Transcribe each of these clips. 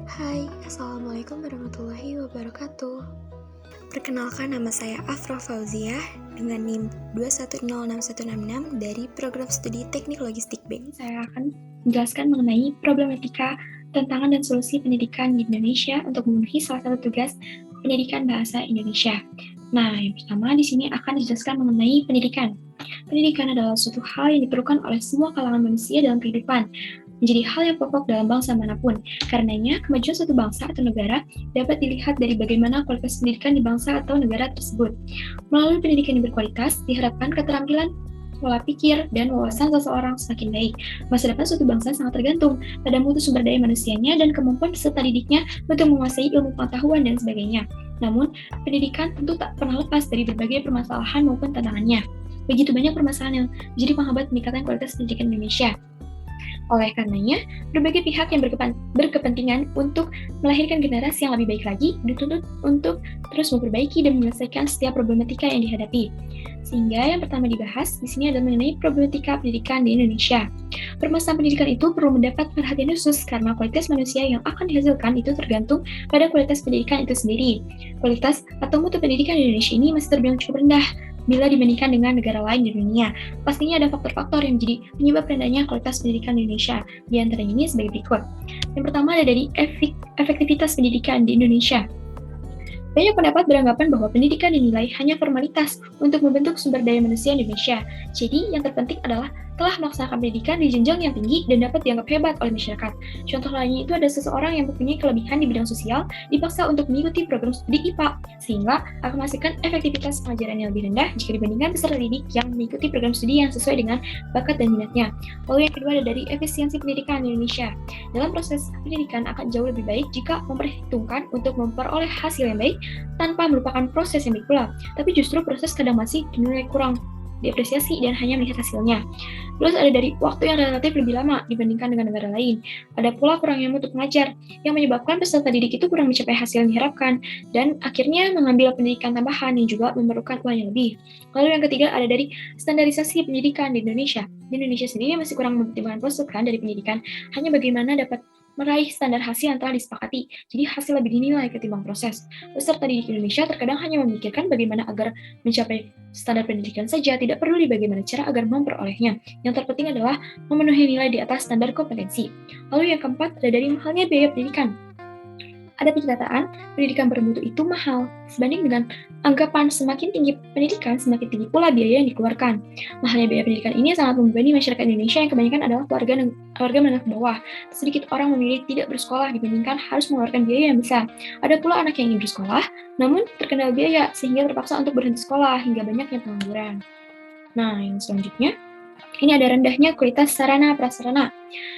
Hai, Assalamualaikum warahmatullahi wabarakatuh. Perkenalkan, nama saya Afra Fauziah dengan NIM 2106166 dari Program Studi Teknik Logistik B. Saya akan menjelaskan mengenai problematika, tantangan dan solusi pendidikan di Indonesia untuk memenuhi salah satu tugas pendidikan bahasa Indonesia. Nah, yang pertama di sini akan dijelaskan mengenai pendidikan. Pendidikan adalah suatu hal yang diperlukan oleh semua kalangan manusia dalam kehidupan, menjadi hal yang pokok dalam bangsa manapun. Karenanya, kemajuan suatu bangsa atau negara dapat dilihat dari bagaimana kualitas pendidikan di bangsa atau negara tersebut. Melalui pendidikan yang berkualitas, diharapkan keterampilan pola pikir, dan wawasan seseorang semakin baik. Masa depan suatu bangsa sangat tergantung pada mutu sumber daya manusianya dan kemampuan peserta didiknya untuk menguasai ilmu pengetahuan dan sebagainya. Namun, pendidikan tentu tak pernah lepas dari berbagai permasalahan maupun tantangannya. Begitu banyak permasalahan yang menjadi penghambat peningkatan kualitas pendidikan Indonesia. Oleh karenanya, berbagai pihak yang berkepentingan untuk melahirkan generasi yang lebih baik lagi dituntut untuk terus memperbaiki dan menyelesaikan setiap problematika yang dihadapi. Sehingga yang pertama dibahas di sini adalah mengenai problematika pendidikan di Indonesia. Permasalahan pendidikan itu perlu mendapat perhatian khusus karena kualitas manusia yang akan dihasilkan itu tergantung pada kualitas pendidikan itu sendiri. Kualitas atau mutu pendidikan di Indonesia ini masih terbilang cukup rendah bila dibandingkan dengan negara lain di dunia. Pastinya ada faktor-faktor yang menjadi penyebab rendahnya kualitas pendidikan di Indonesia. Di antara ini sebagai berikut. Yang pertama ada dari efektivitas pendidikan di Indonesia. Banyak pendapat beranggapan bahwa pendidikan dinilai hanya formalitas untuk membentuk sumber daya manusia Indonesia. Jadi, yang terpenting adalah telah melaksanakan pendidikan di jenjang yang tinggi dan dapat dianggap hebat oleh masyarakat. Contoh lainnya itu ada seseorang yang mempunyai kelebihan di bidang sosial dipaksa untuk mengikuti program studi IPA, sehingga akan menghasilkan efektivitas pengajaran yang lebih rendah jika dibandingkan peserta didik yang mengikuti program studi yang sesuai dengan bakat dan minatnya. Lalu yang kedua ada dari efisiensi pendidikan di Indonesia. Dalam proses pendidikan akan jauh lebih baik jika memperhitungkan untuk memperoleh hasil yang baik tanpa melupakan proses yang baik pula, tapi justru proses kadang masih dinilai kurang diapresiasi dan hanya melihat hasilnya. Terus ada dari waktu yang relatif lebih lama dibandingkan dengan negara lain. Ada pula kurangnya mutu pengajar yang menyebabkan peserta didik itu kurang mencapai hasil yang diharapkan dan akhirnya mengambil pendidikan tambahan yang juga memerlukan uang yang lebih. Lalu yang ketiga ada dari standarisasi pendidikan di Indonesia. Di Indonesia sendiri masih kurang mempertimbangkan proses dari pendidikan, hanya bagaimana dapat meraih standar hasil yang telah disepakati, jadi hasil lebih dinilai ketimbang proses. Peserta didik Indonesia terkadang hanya memikirkan bagaimana agar mencapai standar pendidikan saja, tidak perlu di bagaimana cara agar memperolehnya. Yang terpenting adalah memenuhi nilai di atas standar kompetensi. Lalu yang keempat ada dari mahalnya biaya pendidikan. Ada penyataan, pendidikan bermutu itu mahal. Sebanding dengan anggapan semakin tinggi pendidikan, semakin tinggi pula biaya yang dikeluarkan. Mahalnya biaya pendidikan ini sangat membebani masyarakat Indonesia yang kebanyakan adalah warga menengah ke bawah. Sedikit orang memilih tidak bersekolah dibandingkan harus mengeluarkan biaya yang besar. Ada pula anak yang ingin bersekolah, namun terkendala biaya sehingga terpaksa untuk berhenti sekolah hingga banyak yang pengangguran. Nah, yang selanjutnya, ini ada rendahnya kualitas sarana prasarana.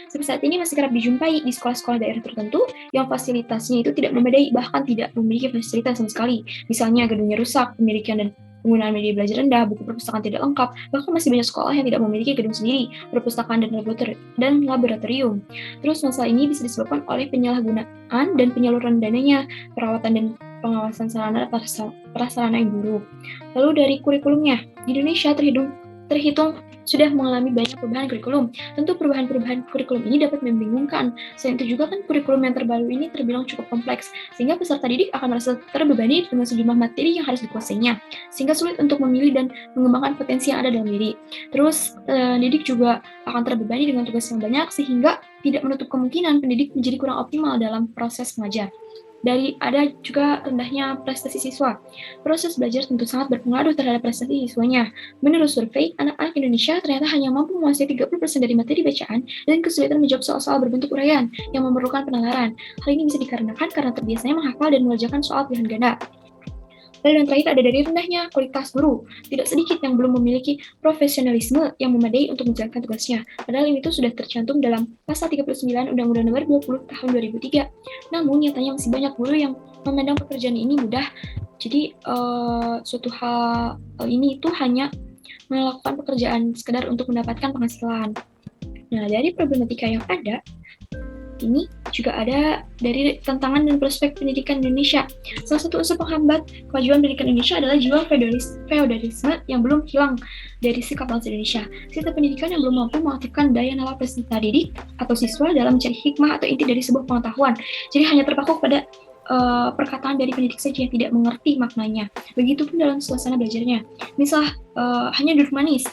Sampai saat ini masih kerap dijumpai di sekolah-sekolah daerah tertentu yang fasilitasnya itu tidak memadai, bahkan tidak memiliki fasilitas sama sekali. Misalnya gedungnya rusak, pemilikan dan penggunaan media belajar rendah, buku perpustakaan tidak lengkap, bahkan masih banyak sekolah yang tidak memiliki gedung sendiri, perpustakaan dan laboratorium. Terus masalah ini bisa disebabkan oleh penyalahgunaan dan penyaluran dananya, perawatan dan pengawasan sarana prasarana yang buruk. Lalu dari kurikulumnya, di Indonesia terhitung sudah mengalami banyak perubahan kurikulum. Tentu perubahan-perubahan kurikulum ini dapat membingungkan. Selain itu juga kan kurikulum yang terbaru ini terbilang cukup kompleks, sehingga peserta didik akan merasa terbebani dengan sejumlah materi yang harus dikuasainya, sehingga sulit untuk memilih dan mengembangkan potensi yang ada dalam diri. Terus, didik juga akan terbebani dengan tugas yang banyak, sehingga tidak menutup kemungkinan pendidik menjadi kurang optimal dalam proses mengajar. Ada juga rendahnya prestasi siswa. Proses belajar tentu sangat berpengaruh terhadap prestasi siswanya. Menurut survei, anak-anak Indonesia ternyata hanya mampu menguasai 30% dari materi bacaan dan kesulitan menjawab soal-soal berbentuk uraian yang memerlukan penalaran. Hal ini bisa dikarenakan karena terbiasanya menghafal dan mengerjakan soal pilihan ganda. Lalu yang terakhir ada dari rendahnya kualitas guru. Tidak sedikit yang belum memiliki profesionalisme yang memadai untuk menjalankan tugasnya. Padahal ini sudah tercantum dalam pasal 39 Undang-Undang Nomor 20 Tahun 2003. Namun nyatanya masih banyak guru yang memandang pekerjaan ini mudah. Jadi suatu hal ini itu hanya melakukan pekerjaan sekedar untuk mendapatkan penghasilan. Nah, dari problematika yang ada, ini juga ada dari tantangan dan prospek pendidikan Indonesia. Salah satu unsur penghambat kemajuan pendidikan Indonesia adalah jiwa feodalisme yang belum hilang dari sikap bangsa Indonesia. Sistem pendidikan yang belum mampu mengaktifkan daya nalar peserta didik atau siswa dalam mencari hikmah atau inti dari sebuah pengetahuan. Jadi hanya terpaku pada perkataan dari pendidik saja yang tidak mengerti maknanya. Begitupun dalam suasana belajarnya. Misal hanya duduk manis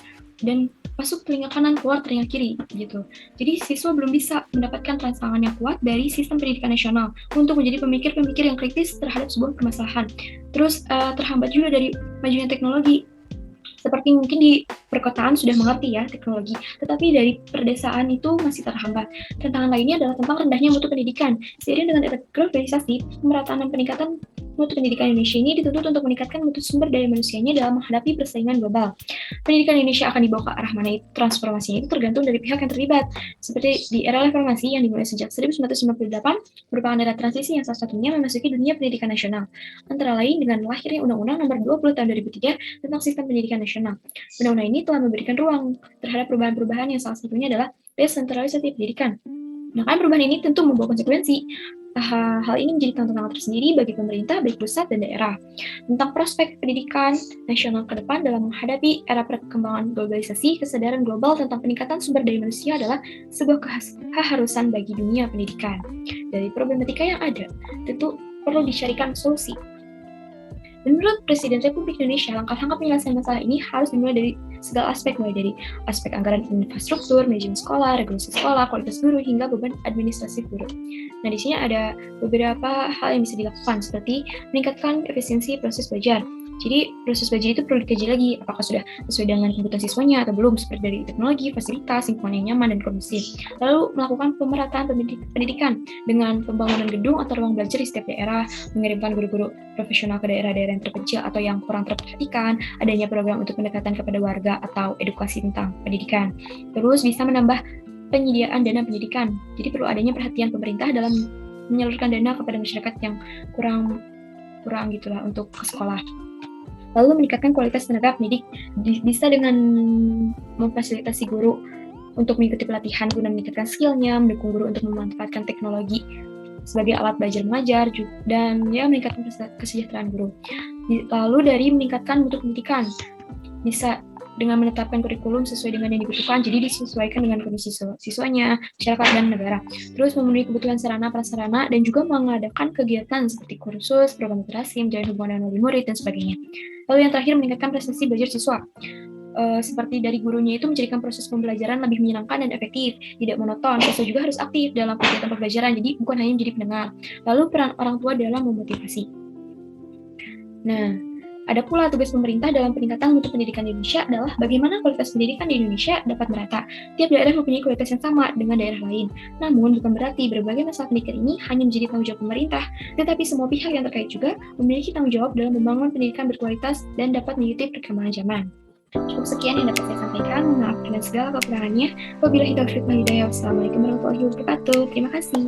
dan masuk telinga kanan, keluar telinga kiri, gitu. Jadi siswa belum bisa mendapatkan rangsangan yang kuat dari sistem pendidikan nasional untuk menjadi pemikir-pemikir yang kritis terhadap sebuah permasalahan. Terus terhambat juga dari majunya teknologi. Seperti mungkin di perkotaan sudah mengerti ya teknologi, tetapi dari perdesaan itu masih terhambat. Tantangan lainnya adalah tentang rendahnya mutu pendidikan. Seiring dengan era globalisasi, pemerataan dan peningkatan mutu pendidikan Indonesia ini dituntut untuk meningkatkan mutu sumber daya manusianya dalam menghadapi persaingan global. Pendidikan Indonesia akan dibawa ke arah mana transformasinya itu tergantung dari pihak yang terlibat. Seperti di era reformasi yang dimulai sejak 1998, merupakan era transisi yang salah satunya memasuki dunia pendidikan nasional. Antara lain dengan lahirnya Undang-Undang Nomor 20 Tahun 2003 tentang Sistem Pendidikan Nasional. Undang-undang ini telah memberikan ruang terhadap perubahan-perubahan yang salah satunya adalah desentralisasi pendidikan. Nah, kan perubahan ini tentu membawa konsekuensi. Hal ini menjadi tantangan tersendiri bagi pemerintah, baik pusat dan daerah. Tentang prospek pendidikan nasional ke depan dalam menghadapi era perkembangan globalisasi, kesadaran global tentang peningkatan sumber daya manusia adalah sebuah keharusan bagi dunia pendidikan. Dari problematika yang ada, tentu perlu dicarikan solusi. Menurut Presiden Republik Indonesia, langkah-langkah penyelesaian masalah ini harus dimulai dari segala aspek, mulai dari aspek anggaran infrastruktur, manajemen sekolah, regulasi sekolah, kualitas guru, hingga beban administrasi guru. Nah, di sini ada beberapa hal yang bisa dilakukan, seperti meningkatkan efisiensi proses belajar. Jadi, proses belajar itu perlu dikaji lagi, apakah sudah sesuai dengan kebutuhan siswanya atau belum, seperti dari teknologi, fasilitas, lingkungan yang nyaman dan kondusif. Lalu, melakukan pemerataan pendidikan dengan pembangunan gedung atau ruang belajar di setiap daerah, mengirimkan guru-guru profesional ke daerah-daerah yang terpencil atau yang kurang terperhatikan, adanya program untuk pendekatan kepada warga atau edukasi tentang pendidikan. Terus, bisa menambah penyediaan dana pendidikan. Jadi, perlu adanya perhatian pemerintah dalam menyalurkan dana kepada masyarakat yang kurang gitulah untuk ke sekolah. Lalu meningkatkan kualitas tenaga pendidik, bisa dengan memfasilitasi guru untuk mengikuti pelatihan guna meningkatkan skillnya, mendukung guru untuk memanfaatkan teknologi sebagai alat belajar mengajar, dan meningkatkan kesejahteraan guru. Lalu dari meningkatkan mutu pendidikan, bisa dengan menetapkan kurikulum sesuai dengan yang dibutuhkan, jadi disesuaikan dengan kondisi siswanya, masyarakat, dan negara. Terus memenuhi kebutuhan sarana-prasarana, dan juga mengadakan kegiatan seperti kursus, program literasi, menjalin hubungan dengan wali murid, dan sebagainya. Lalu yang terakhir, meningkatkan prestasi belajar siswa. Seperti dari gurunya itu menjadikan proses pembelajaran lebih menyenangkan dan efektif, tidak monoton. Siswa juga harus aktif dalam kegiatan pembelajaran, jadi bukan hanya menjadi pendengar. Lalu peran orang tua dalam memotivasi. Nah, ada pula tugas pemerintah dalam peningkatan mutu pendidikan di Indonesia adalah bagaimana kualitas pendidikan di Indonesia dapat merata. Tiap daerah mempunyai kualitas yang sama dengan daerah lain. Namun, bukan berarti berbagai masalah pendidikan ini hanya menjadi tanggung jawab pemerintah, tetapi semua pihak yang terkait juga memiliki tanggung jawab dalam membangun pendidikan berkualitas dan dapat mengikuti perkembangan zaman. Cukup sekian yang dapat saya sampaikan. Maaf dengan segala kekurangannya. Wabillahi taufiq wal hidayah. Wassalamualaikum warahmatullahi wabarakatuh. Terima kasih.